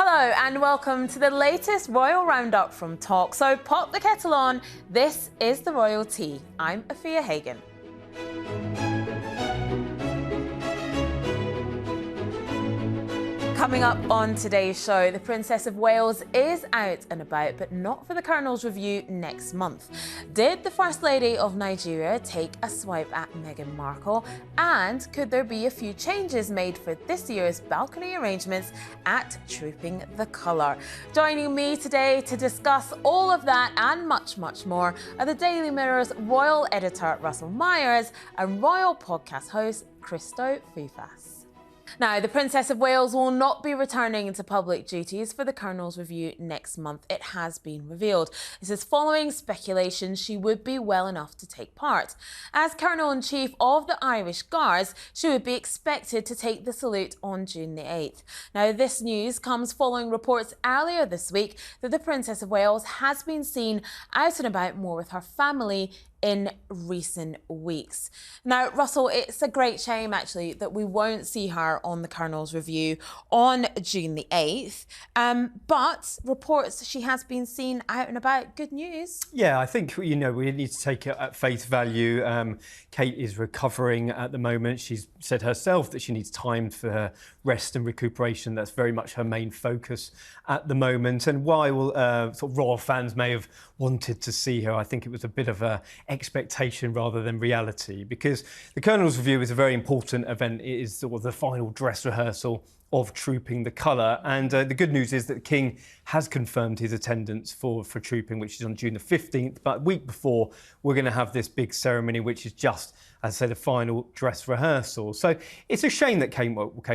Hello and welcome to the latest Royal Roundup from Talk. So pop the kettle on, this is the Royal Tea. I'm Afua Hagan. Coming up on today's show, the Princess of Wales is out and about, but not for the Colonel's Review next month. Did the First Lady of Nigeria take a swipe at Meghan Markle? And could there be a few changes made for this year's balcony arrangements at Trooping the Colour? Joining me today to discuss all of that and much, much more are the Daily Mirror's royal editor, Russell Myers, and royal podcast host, Cristo Foufas. Now, the Princess of Wales will not be returning to public duties for the Colonel's Review next month. It has been revealed. This is following speculation she would be well enough to take part. As Colonel-in-Chief of the Irish Guards, she would be expected to take the salute on June the 8th. Now, this news comes following reports earlier this week that the Princess of Wales has been seen out and about more with her family in recent weeks. Now, Russell, it's a great shame actually that we won't see her on the Colonel's Review on June the 8th, but reports she has been seen out and about. Good news. Yeah, I think, we need to take it at face value. Kate is recovering at the moment. She's said herself that she needs time for her rest and recuperation. That's very much her main focus at the moment. And while sort of royal fans may have wanted to see her, I think it was a bit of a expectation rather than reality, because the Colonel's Review is a very important event. It is sort of the final dress rehearsal of Trooping the Colour, and the good news is that the King has confirmed his attendance for Trooping, which is on June the 15th, but a week before we're going to have this big ceremony, which is just, as I say, the final dress rehearsal. So it's a shame that Kate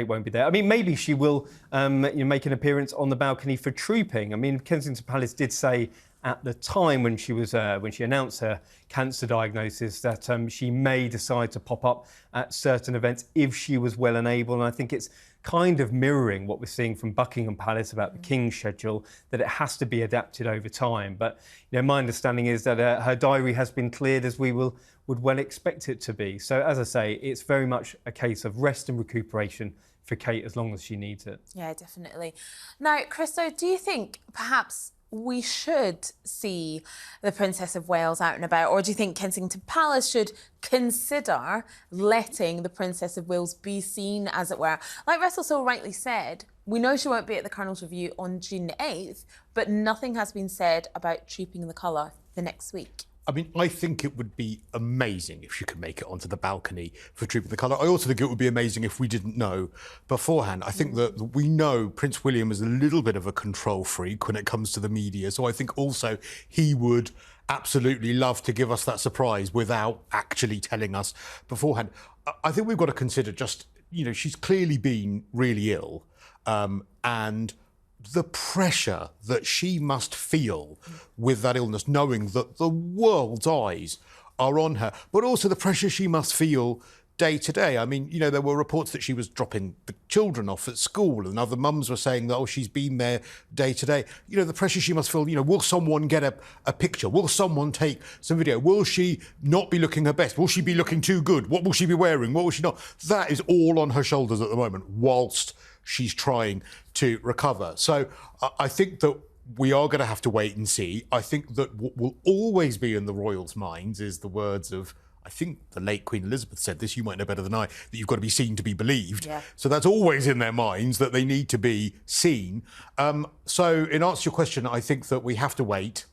won't be there. I mean, maybe she will make an appearance on the balcony for Trooping. I mean, Kensington Palace did say at the time when she announced her cancer diagnosis that she may decide to pop up at certain events if she was well and able. And I think it's kind of mirroring what we're seeing from Buckingham Palace about the King's schedule, that it has to be adapted over time. But my understanding is that her diary has been cleared as we would well expect it to be. So as I say, it's very much a case of rest and recuperation for Kate as long as she needs it. Yeah, definitely. Now, Cristo, do you think perhaps we should see the Princess of Wales out and about, or do you think Kensington Palace should consider letting the Princess of Wales be seen, as it were? Like Russell so rightly said, we know she won't be at the Colonel's Review on June the 8th, but nothing has been said about Trooping the Colour the next week. I mean, I think it would be amazing if she could make it onto the balcony for Trooping the Colour. I also think it would be amazing if we didn't know beforehand. I think that we know Prince William is a little bit of a control freak when it comes to the media, so I think also he would absolutely love to give us that surprise without actually telling us beforehand. I think we've got to consider just, she's clearly been really ill, and the pressure that she must feel with that illness, knowing that the world's eyes are on her, but also the pressure she must feel day to day. I mean, there were reports that she was dropping the children off at school, and other mums were saying that, she's been there day to day. The pressure she must feel, will someone get a picture? Will someone take some video? Will she not be looking her best? Will she be looking too good? What will she be wearing? What will she not? That is all on her shoulders at the moment, whilst she's trying to recover. So I think that we are going to have to wait and see. I think that what will always be in the royals' minds is the words of, I think the late Queen Elizabeth said this, you might know better than I, that you've got to be seen to be believed. Yeah. So that's always in their minds, that they need to be seen. So in answer to your question, I think that we have to wait.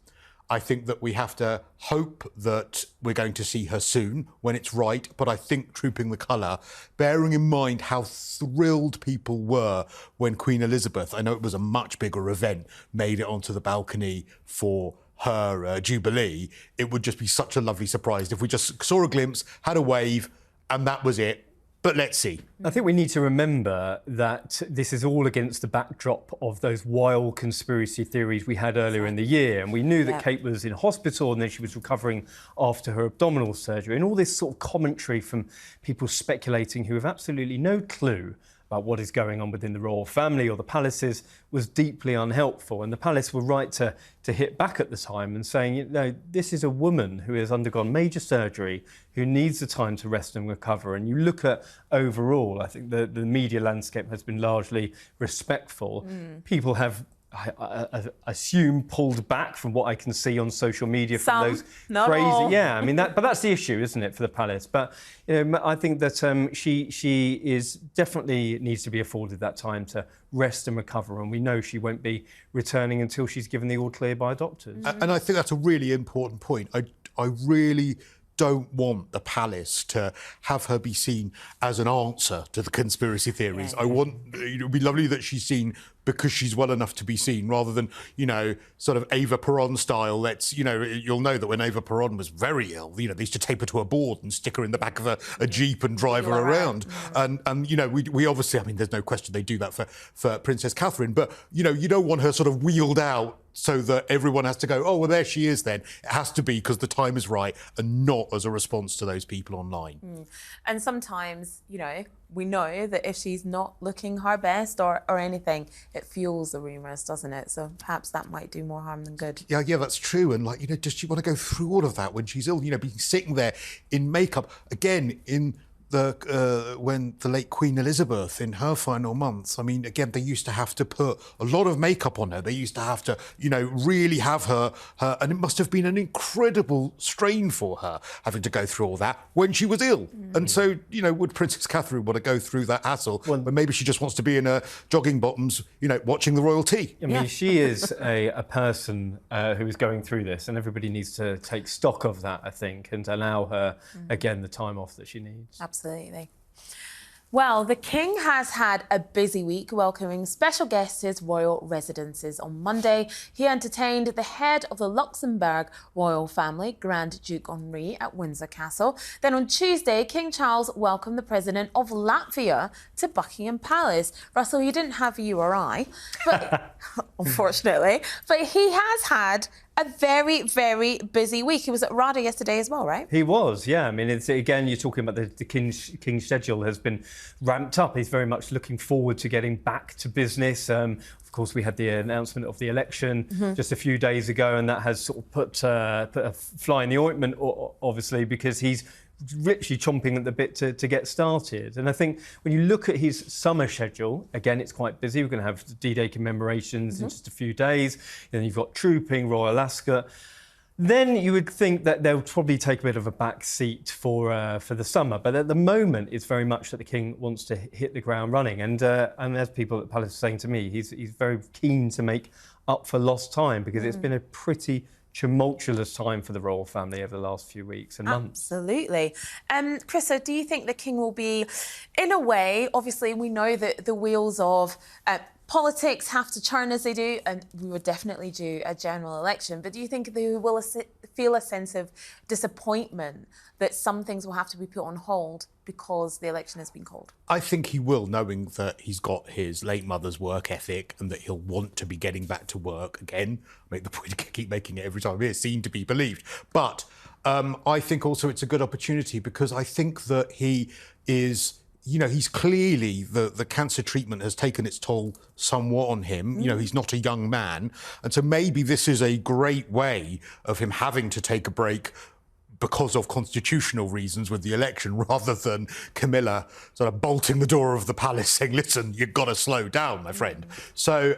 I think that we have to hope that we're going to see her soon when it's right. But I think Trooping the Colour, bearing in mind how thrilled people were when Queen Elizabeth, I know it was a much bigger event, made it onto the balcony for her Jubilee, it would just be such a lovely surprise if we just saw a glimpse, had a wave, and that was it. But let's see. I think we need to remember that this is all against the backdrop of those wild conspiracy theories we had earlier in the year. And we knew that Kate was in hospital and then she was recovering after her abdominal surgery. And all this sort of commentary from people speculating who have absolutely no clue about what is going on within the royal family or the palaces was deeply unhelpful. And the palace were right to hit back at the time and saying, you know, this is a woman who has undergone major surgery, who needs the time to rest and recover. And you look at overall, I think the media landscape has been largely respectful. People have, I assume, pulled back from what I can see on social media from those crazy. Yeah, I mean but that's the issue, isn't it, for the palace? But you know, I think that she is definitely needs to be afforded that time to rest and recover, and we know she won't be returning until she's given the all clear by doctors. And I think that's a really important point. I really don't want the palace to have her be seen as an answer to the conspiracy theories. I want, it would be lovely that she's seen because she's well enough to be seen, rather than, you know, sort of Eva Peron style. Let's, you know, you'll know that when Eva Peron was very ill, you know, they used to tape her to a board and stick her in the back of a Jeep and drive her around. And you know, we obviously, I mean, there's no question they do that for Princess Catherine, but, you know, you don't want her sort of wheeled out so that everyone has to go, oh, well, there she is then. It has to be because the time is right and not as a response to those people online. And sometimes, you know, we know that if she's not looking her best or anything, it fuels the rumours, doesn't it? So perhaps that might do more harm than good. Yeah, that's true. And, like, you know, does she want to go through all of that when she's ill? You know, being sitting there in makeup, again, in when the late Queen Elizabeth in her final months, I mean, again, they used to have to put a lot of makeup on her. They used to have to, you know, really have her, and it must have been an incredible strain for her having to go through all that when she was ill. And so, you know, would Princess Catherine want to go through that hassle when maybe she just wants to be in her jogging bottoms, you know, watching the royalty? I mean, she is a person who is going through this, and everybody needs to take stock of that, I think, and allow her, again, the time off that she needs. Absolutely. Well, the King has had a busy week welcoming special guests to his royal residences. On Monday, he entertained the head of the Luxembourg royal family, Grand Duke Henri, at Windsor Castle. Then on Tuesday, King Charles welcomed the president of Latvia to Buckingham Palace. Russell, you didn't have you or I, but unfortunately, but he has had a very, very busy week. He was at RADA yesterday as well, right? He was, yeah. I mean, it's, again, you're talking about the King's schedule has been ramped up. He's very much looking forward to getting back to business. Of course, we had the announcement of the election just a few days ago, and that has sort of put a fly in the ointment, obviously, because he's literally chomping at the bit to get started. And I think when you look at his summer schedule, again, it's quite busy. We're going to have D-Day commemorations in just a few days. Then you've got Trooping, Royal Ascot. Then you would think that they'll probably take a bit of a back seat for the summer. But at the moment, it's very much that the King wants to hit the ground running. And as people at the Palace are saying to me, he's very keen to make up for lost time, because it's been a pretty tumultuous time for the royal family over the last few weeks and months. Absolutely. Cristo, do you think the King will be, in a way, obviously we know that the wheels of politics have to turn as they do, and we would definitely do a general election, but do you think they will feel a sense of disappointment that some things will have to be put on hold because the election has been called? I think he will, knowing that he's got his late mother's work ethic and that he'll want to be getting back to work again. Make the point, keep making it every time here, seen to be believed. But I think also it's a good opportunity, because I think that he is, you know, he's clearly, the cancer treatment has taken its toll somewhat on him. You know, he's not a young man. And so maybe this is a great way of him having to take a break because of constitutional reasons with the election, rather than Camilla sort of bolting the door of the palace saying, listen, you've got to slow down, my friend. So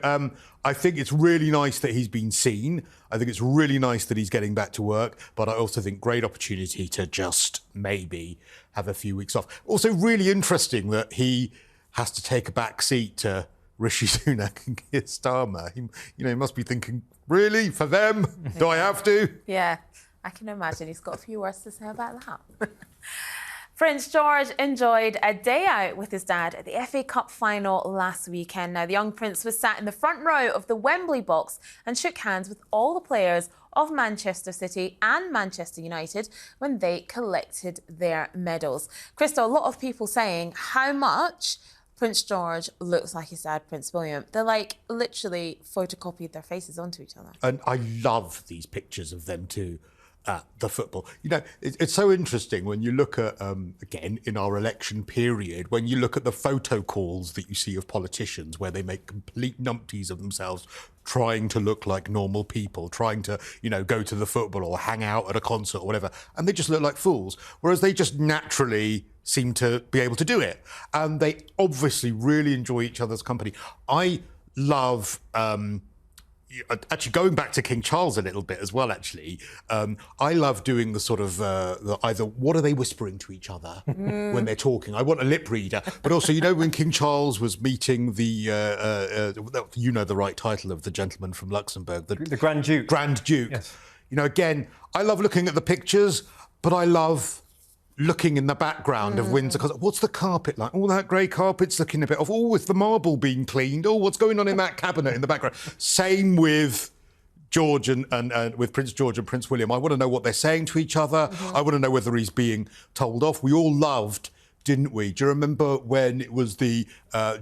I think it's really nice that he's been seen. I think it's really nice that he's getting back to work, but I also think great opportunity to just maybe have a few weeks off. Also really interesting that he has to take a back seat to Rishi Sunak and Keir Starmer. He must be thinking, really, for them? Do I have to? Yeah. I can imagine he's got a few words to say about that. Prince George enjoyed a day out with his dad at the FA Cup final last weekend. Now, the young prince was sat in the front row of the Wembley box and shook hands with all the players of Manchester City and Manchester United when they collected their medals. Cristo, a lot of people saying how much Prince George looks like his dad, Prince William. They're like literally photocopied their faces onto each other. And I love these pictures of them too. at the football. You know, it's so interesting when you look at, again, in our election period, when you look at the photo calls that you see of politicians where they make complete numpties of themselves, trying to look like normal people, trying to, you know, go to the football or hang out at a concert or whatever, and they just look like fools, whereas they just naturally seem to be able to do it. And they obviously really enjoy each other's company. I love... actually, going back to King Charles a little bit as well, actually, I love doing the sort of either what are they whispering to each other when they're talking? I want a lip reader. But also, you know, when King Charles was meeting you know the right title of the gentleman from Luxembourg. The Grand Duke. Grand Duke. Yes. You know, again, I love looking at the pictures, but I love looking in the background of Windsor. What's the carpet like? All that grey carpet's looking a bit off. Oh, is the marble being cleaned? Oh, what's going on in that cabinet in the background? Same with George and with Prince George and Prince William. I want to know what they're saying to each other. I want to know whether he's being told off. We all loved, didn't we? Do you remember when it was the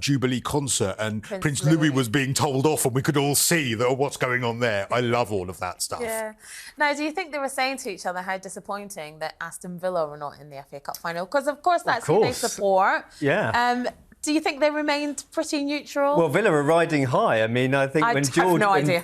Jubilee concert and Prince Louis was being told off and we could all see that, oh, what's going on there? I love all of that stuff. Yeah. Now, do you think they were saying to each other how disappointing that Aston Villa were not in the FA Cup final? Because, of course, that's who they support. Yeah. Do you think they remained pretty neutral? Well, Villa are riding high. I mean, I think when George... I have no idea.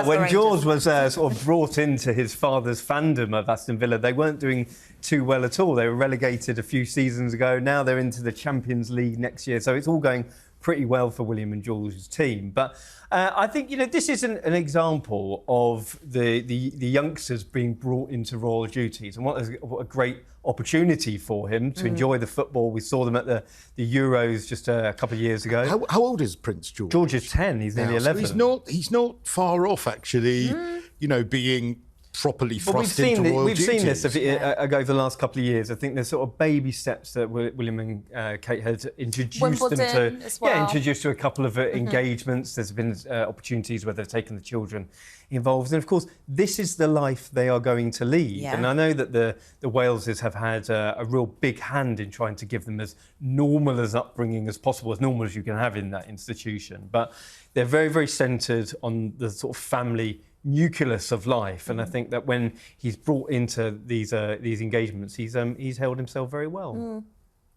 When George was sort of brought into his father's fandom of Aston Villa, they weren't doing too well at all. They were relegated a few seasons ago. Now they're into the Champions League next year. So it's all going pretty well for William and George's team. But I think, you know, this is an example of the youngsters being brought into royal duties. And what a great opportunity for him to enjoy the football. We saw them at the Euros just a couple of years ago. How old is Prince George? George is 10. He's nearly 11. So he's not far off, actually, you know, being properly thrust into royal duties. We've seen this over the last couple of years. I think there's sort of baby steps that William and Kate had introduced Wimbledon them to. As well. Introduced to a couple of engagements. There's been opportunities where they've taken the children involved. And of course, this is the life they are going to lead. Yeah. And I know that the Waleses have had a real big hand in trying to give them as normal as upbringing as possible, as normal as you can have in that institution. But they're very, very centred on the sort of family nucleus of life, and I think that when he's brought into these engagements, he's held himself very well.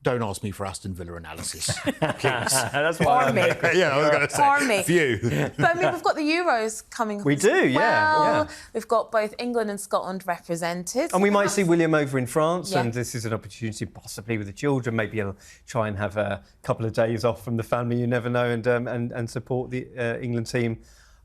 Don't ask me for Aston Villa analysis, please. That's why. Yeah, I was going to say. Phew. But I mean, we've got the Euros coming up. We do, yeah. We've got both England and Scotland represented. And we might see William over in France, and this is an opportunity possibly with the children. Maybe he'll try and have a couple of days off from the family, you never know, and support the England team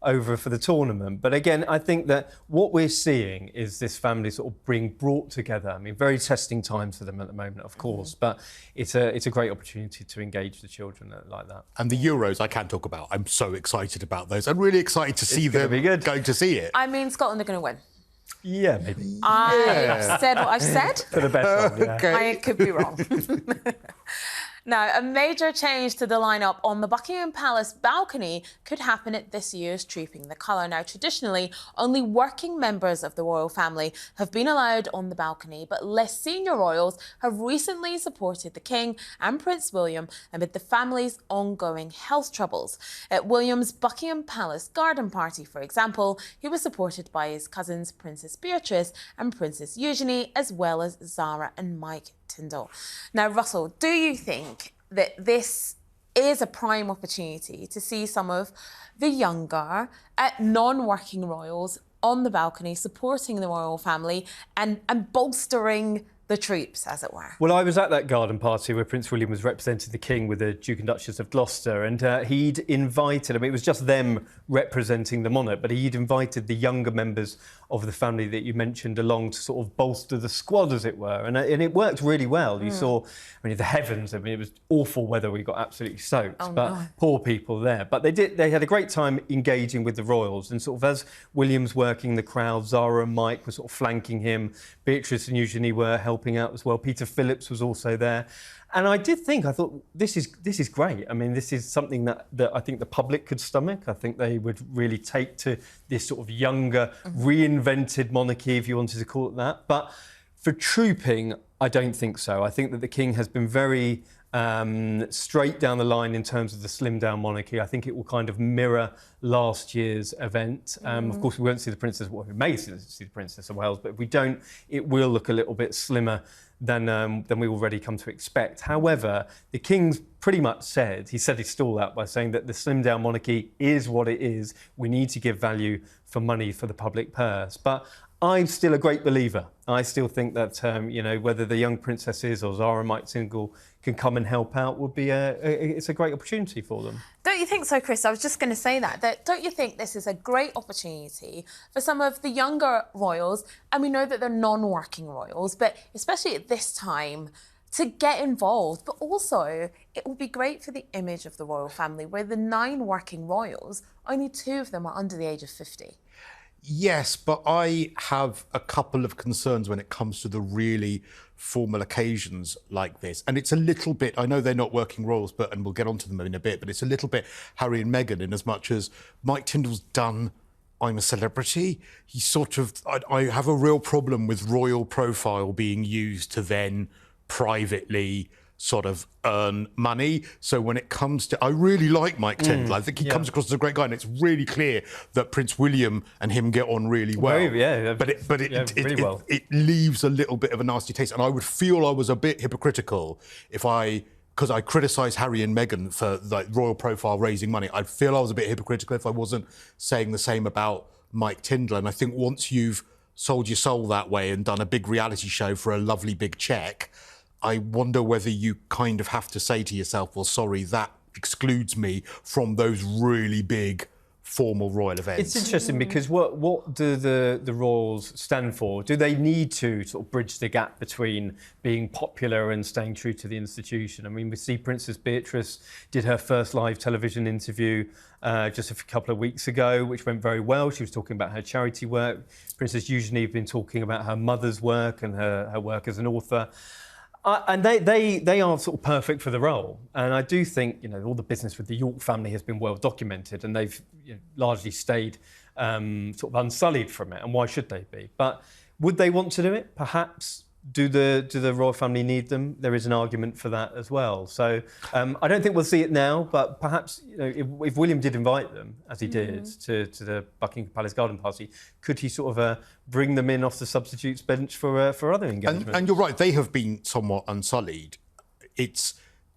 over for the tournament. But again, I think that what we're seeing is this family sort of being brought together. I mean, very testing times for them at the moment, of course, but it's a great opportunity to engage the children like that. And the Euros I can talk about. I'm so excited about those. I'm really excited to see them going to see it. I mean, Scotland are going to win. Yeah, maybe. I've said what I've said. For the best one, yeah. Okay. I could be wrong. Now, a major change to the lineup on the Buckingham Palace balcony could happen at this year's Trooping the Colour. Now, traditionally, only working members of the royal family have been allowed on the balcony, but less senior royals have recently supported the King and Prince William amid the family's ongoing health troubles. At William's Buckingham Palace garden party, for example, he was supported by his cousins Princess Beatrice and Princess Eugenie, as well as Zara and Mike Tyndall. Now, Russell, do you think that this is a prime opportunity to see some of the younger, non-working royals on the balcony supporting the royal family and bolstering the troops, as it were? Well, I was at that garden party where Prince William was representing the King with the Duke and Duchess of Gloucester, and he'd invited, I mean, it was just them representing the monarch, but he'd invited the younger members of the family that you mentioned along to sort of bolster the squad, as it were, and it worked really well. You saw, I mean, the heavens, I mean, it was awful weather, we got absolutely soaked, poor people there. But they had a great time engaging with the royals, and sort of as William's working the crowd, Zara and Mike were sort of flanking him, Beatrice and Eugenie were helping out as well. Peter Phillips was also there. And I thought, this is great. I mean, this is something that I think the public could stomach. I think they would really take to this sort of younger, reinvented monarchy, if you wanted to call it that. But for trooping, I don't think so. I think that the King has been very straight down the line in terms of the slimmed down monarchy. I think it will kind of mirror last year's event. Of course, we won't see the Princess, well, we may see the Princess of Wales, but if we don't, it will look a little bit slimmer than we already come to expect. However, the King's pretty much said, he set his stall out by saying that the slimmed down monarchy is what it is. We need to give value for money for the public purse. But I'm still a great believer. I still think that, you know, whether the young princesses or Zara might single can come and help out would be it's a great opportunity for them. Don't you think so, Chris? I was just going to say that don't you think this is a great opportunity for some of the younger royals, and we know that they're non-working royals, but especially at this time, to get involved, but also it will be great for the image of the royal family, where the 9 working royals, only 2 of them are under the age of 50. Yes, but I have a couple of concerns when it comes to the really formal occasions like this. And it's a little bit, I know they're not working royals, and we'll get onto them in a bit, but it's a little bit Harry and Meghan in as much as Mike Tindall's done I'm a Celebrity. He's sort of, I have a real problem with royal profile being used to then privately sort of earn money. So when it comes to, I really like Mike Tindall. I think he comes across as a great guy, and it's really clear that Prince William and him get on really well. Really well. It leaves a little bit of a nasty taste, and I would feel I was a bit hypocritical if because I criticise Harry and Meghan for like royal profile raising money. I'd feel I was a bit hypocritical if I wasn't saying the same about Mike Tindall. And I think once you've sold your soul that way and done a big reality show for a lovely big check, I wonder whether you kind of have to say to yourself, well, sorry, that excludes me from those really big formal royal events. It's interesting because what do the royals stand for? Do they need to sort of bridge the gap between being popular and staying true to the institution? I mean, we see Princess Beatrice did her first live television interview just a couple of weeks ago, which went very well. She was talking about her charity work. Princess Eugenie has been talking about her mother's work and her work as an author. And they are sort of perfect for the role. And I do think, you know, all the business with the York family has been well documented, and they've largely stayed sort of unsullied from it. And why should they be? But would they want to do it? Perhaps. Do the royal family need them? There is an argument for that as well. So I don't think we'll see it now, but perhaps, you know, if William did invite them, as he did, to the Buckingham Palace garden party, could he sort of bring them in off the substitutes bench for other engagements? And you're right, they have been somewhat unsullied.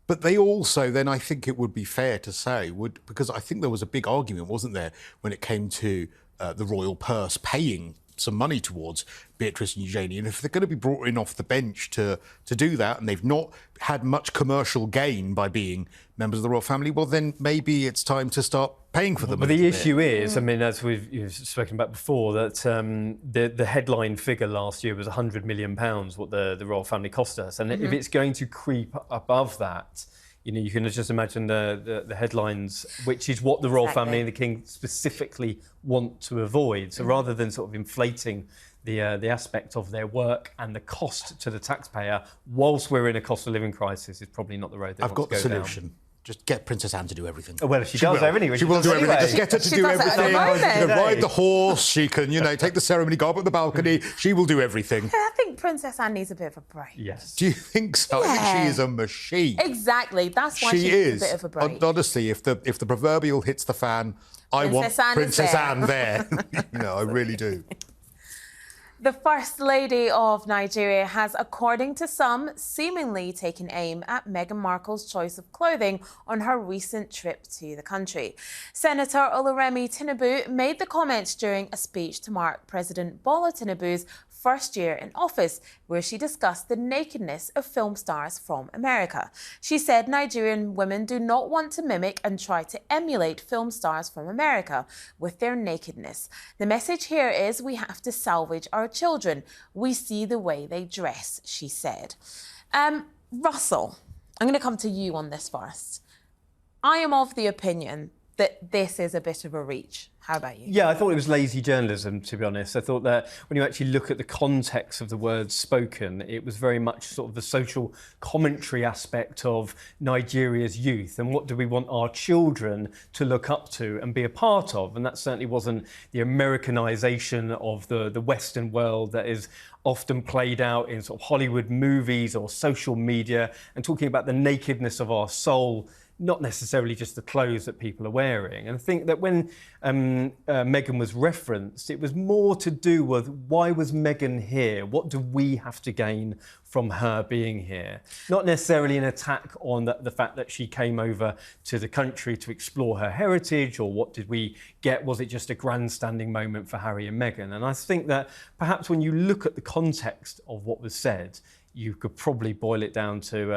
But they also, then I think it would be fair to say, because I think there was a big argument, wasn't there, when it came to the royal purse paying some money towards Beatrice and Eugenie, and if they're going to be brought in off the bench to do that, and they've not had much commercial gain by being members of the royal family, well, then maybe it's time to start paying for them. But the issue is, I mean, as you've spoken about before, that the headline figure last year was £100 million, what the royal family cost us, and if it's going to creep above that, you know, you can just imagine the headlines, which is what the royal family and the king specifically want to avoid. So rather than sort of inflating the aspect of their work and the cost to the taxpayer, whilst we're in a cost of living crisis, is probably not the road they want to go down. I've got the solution. Just get Princess Anne to do everything. Oh, well, she does everything. She will do everything. Just get her to do everything. She can ride the horse. She can, you know, take the ceremony, go up at the balcony. She will do everything. I think Princess Anne needs a bit of a break. Yes. Do you think so? Yeah. I think she is a machine. Exactly. That's why she needs a bit of a break. Honestly, if the proverbial hits the fan, I want Princess Anne there. You know, I really do. The First Lady of Nigeria has, according to some, seemingly taken aim at Meghan Markle's choice of clothing on her recent trip to the country. Senator Oluremi Tinubu made the comments during a speech to mark President Bola Tinubu's first year in office, where she discussed the nakedness of film stars from America. She said Nigerian women do not want to mimic and try to emulate film stars from America with their nakedness. The message here is we have to salvage our children. We see the way they dress, she said. Russell, I'm going to come to you on this first. I am of the opinion that this is a bit of a reach. How about you? Yeah, I thought it was lazy journalism, to be honest. I thought that when you actually look at the context of the words spoken, it was very much sort of the social commentary aspect of Nigeria's youth and what do we want our children to look up to and be a part of. And that certainly wasn't the Americanization of the Western world that is often played out in sort of Hollywood movies or social media, and talking about the nakedness of our soul, not necessarily just the clothes that people are wearing. And I think that when Meghan was referenced, it was more to do with why was Meghan here? What do we have to gain from her being here? Not necessarily an attack on the fact that she came over to the country to explore her heritage, or what did we get? Was it just a grandstanding moment for Harry and Meghan? And I think that perhaps when you look at the context of what was said, you could probably boil it down to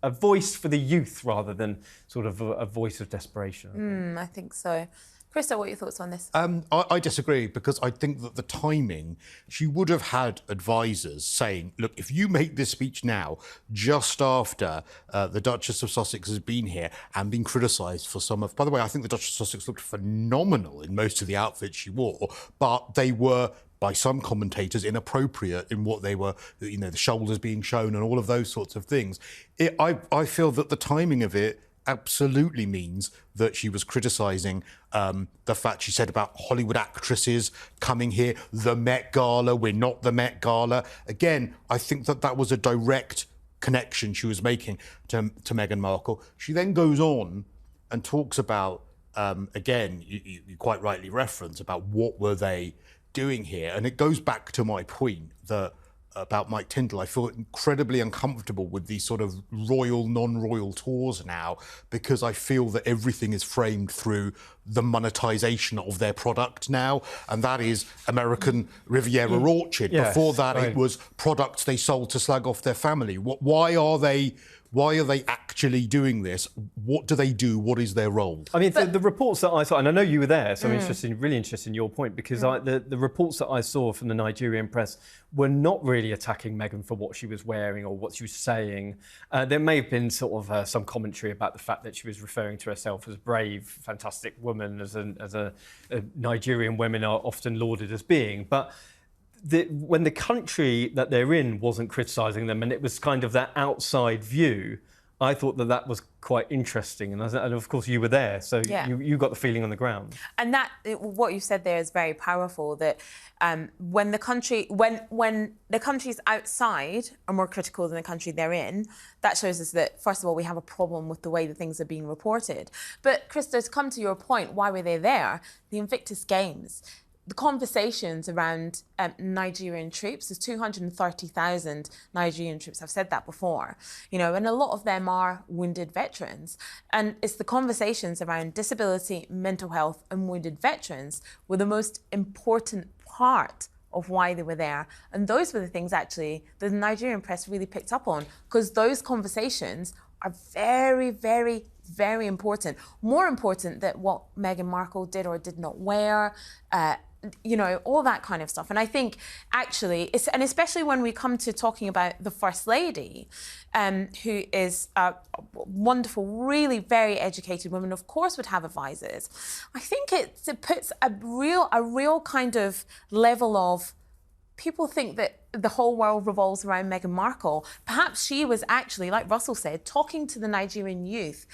a voice for the youth rather than sort of a voice of desperation. I think so. Cristo, what are your thoughts on this? I disagree, because I think that the timing, she would have had advisors saying, look, if you make this speech now, just after the Duchess of Sussex has been here and been criticised for some of... By the way, I think the Duchess of Sussex looked phenomenal in most of the outfits she wore, but they were, by some commentators, inappropriate in what they were, you know, the shoulders being shown and all of those sorts of things. I feel that the timing of it absolutely means that she was criticising the fact she said about Hollywood actresses coming here, the Met Gala, we're not the Met Gala. Again, I think that that was a direct connection she was making to Meghan Markle. She then goes on and talks about, again, you quite rightly reference about what were they doing here. And it goes back to my point that about Mike Tindall. I feel incredibly uncomfortable with these sort of royal, non-royal tours now, because I feel that everything is framed through the monetization of their product now, and that is American Riviera Orchard. Yes, before that, right. It was products they sold to slag off their family. Why are they actually doing this? What do they do? What is their role? I mean, the reports that I saw, and I know you were there, so I'm really interested in your point, because the reports that I saw from the Nigerian press were not really attacking Meghan for what she was wearing or what she was saying. There may have been sort of some commentary about the fact that she was referring to herself as a brave, fantastic woman, as a Nigerian women are often lauded as being. But when the country that they're in wasn't criticising them and it was kind of that outside view, I thought that was quite interesting. And of course you were there, so you got the feeling on the ground. And what you said there is very powerful, that when the countries outside are more critical than the country they're in, that shows us that, first of all, we have a problem with the way that things are being reported. But Cristo, to come to your point, why were they there? The Invictus Games. The conversations around Nigerian troops, there's 230,000 Nigerian troops. I've said that before, you know, and a lot of them are wounded veterans. And it's the conversations around disability, mental health and wounded veterans were the most important part of why they were there. And those were the things actually the Nigerian press really picked up on, because those conversations are very, very, very important. More important than what Meghan Markle did or did not wear, you know, all that kind of stuff. And I think actually, and especially when we come to talking about the First Lady, who is a wonderful, really very educated woman, of course would have advisors. I think it puts a real kind of level of, people think that the whole world revolves around Meghan Markle. Perhaps she was actually, like Russell said, talking to the Nigerian youth.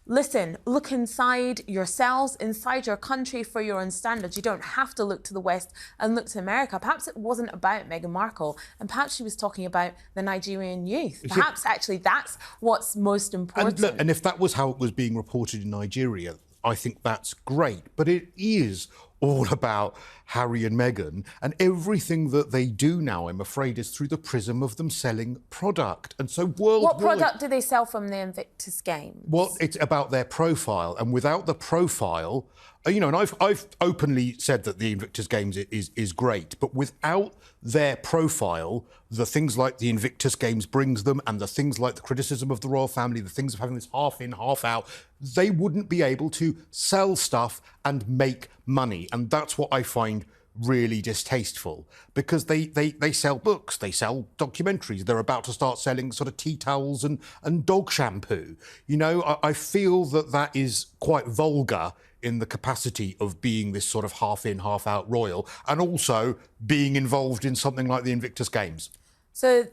Listen, look inside yourselves, inside your country for your own standards. You don't have to look to the West and look to America. Perhaps it wasn't about Meghan Markle, and perhaps she was talking about the Nigerian youth. Perhaps actually that's what's most important. And look, and if that was how it was being reported in Nigeria, I think that's great. But it is all about Harry and Meghan, and everything that they do now, I'm afraid, is through the prism of them selling product. And so worldwide... What product do they sell from the Invictus Games? Well, it's about their profile, and without the profile, you know, and I've openly said that the Invictus Games is great, but without their profile, the things like the Invictus Games brings them, and the things like the criticism of the royal family, the things of having this half in, half out, they wouldn't be able to sell stuff and make money. And that's what I find really distasteful because they sell books, they sell documentaries. They're about to start selling sort of tea towels and dog shampoo. You know, I feel that is quite vulgar in the capacity of being this sort of half in, half out royal, and also being involved in something like the Invictus Games. So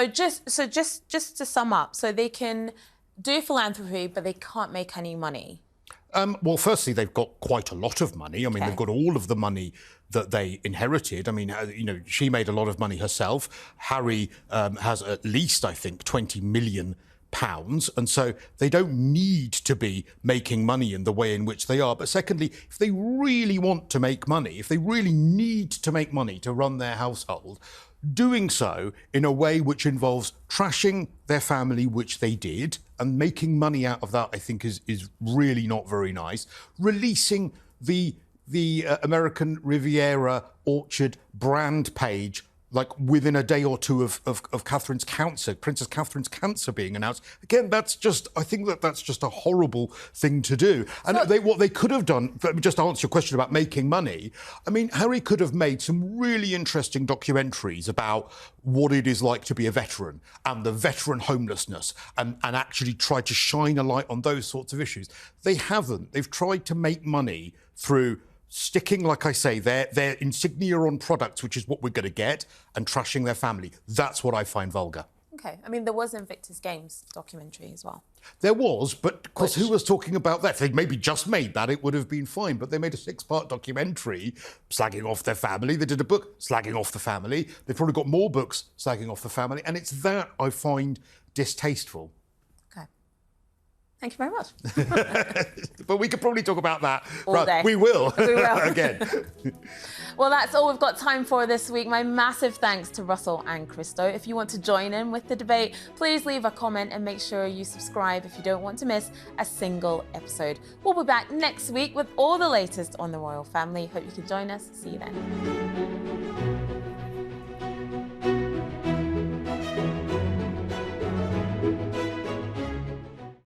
just to sum up, so they can do philanthropy, but they can't make any money. Well, firstly, they've got quite a lot of money. I mean, they've got all of the money that they inherited. I mean, you know, she made a lot of money herself. Harry has at least, I think, £20 million. And so they don't need to be making money in the way in which they are. But secondly, if they really want to make money, if they really need to make money to run their household, doing so in a way which involves trashing their family, which they did, and making money out of that, I think is really not very nice. Releasing the American Riviera Orchard brand page like within a day or two of Catherine's cancer, Princess Catherine's cancer being announced. Again, I think that's just a horrible thing to do. And what they could have done, let me just answer your question about making money. I mean, Harry could have made some really interesting documentaries about what it is like to be a veteran and the veteran homelessness and actually tried to shine a light on those sorts of issues. They haven't. They've tried to make money through sticking, like I say, their insignia on products, which is what we're going to get, and trashing their family. That's what I find vulgar. Okay. I mean, there was Invictus Games documentary as well. There was, but of course, who was talking about that? If they'd maybe just made that, it would have been fine. But they made a 6-part documentary slagging off their family. They did a book slagging off the family. They've probably got more books slagging off the family. And it's that I find distasteful. Okay. Thank you very much. But we could probably talk about that. All day. We will. We will. Again. Well, that's all we've got time for this week. My massive thanks to Russell and Cristo. If you want to join in with the debate, please leave a comment and make sure you subscribe if you don't want to miss a single episode. We'll be back next week with all the latest on the royal family. Hope you can join us. See you then.